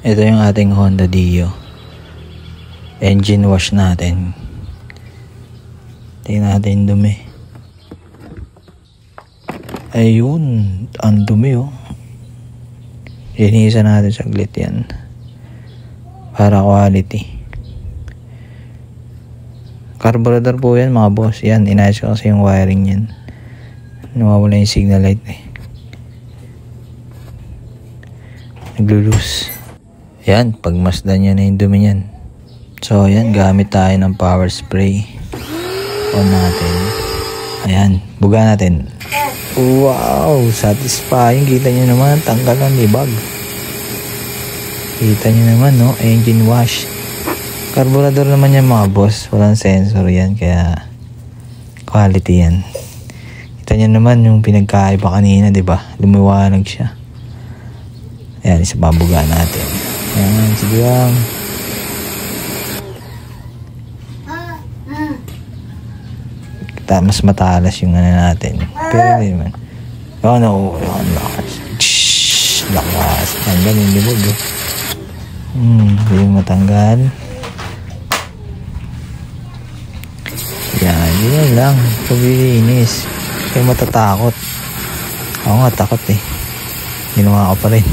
Ito yung ating Honda Dio. Engine wash natin. Tingnan natin yung dumi. Ayun, ang dumi oh. Linisan natin saglit yan. Para quality. Carburetor po yan mga boss. Yan, inayos ko kasi yung wiring yan. Nawawala yung signal light eh. Naglulus. Yan, pagmasdan yan na yung dumi yan. So yan, gamit tayo ng power spray. On natin. Ayan, buga natin. Wow, satisfying. Kita nyo naman, tanggal ang libag. Kita nyo naman, no? Engine wash. Carburetor naman yan mga boss. Walang sensor yan, kaya quality yan. Kita nyo naman yung pinagkaiba kanina, diba? Lumiwanag siya. Ayan, isa pabuga natin. Ayan, sige lang. Mas matalas yung ano natin. Pero hindi naman. Oh no, lakas. Lakas. Tanggal yung libog. Hindi yung matanggal. Yan, yun lang. Paglilinis. Kaya matatakot. Ako nga takot eh. Ginawa ko pa rin.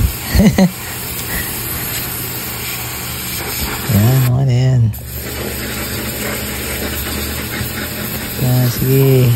Yan, ano yan. Sige.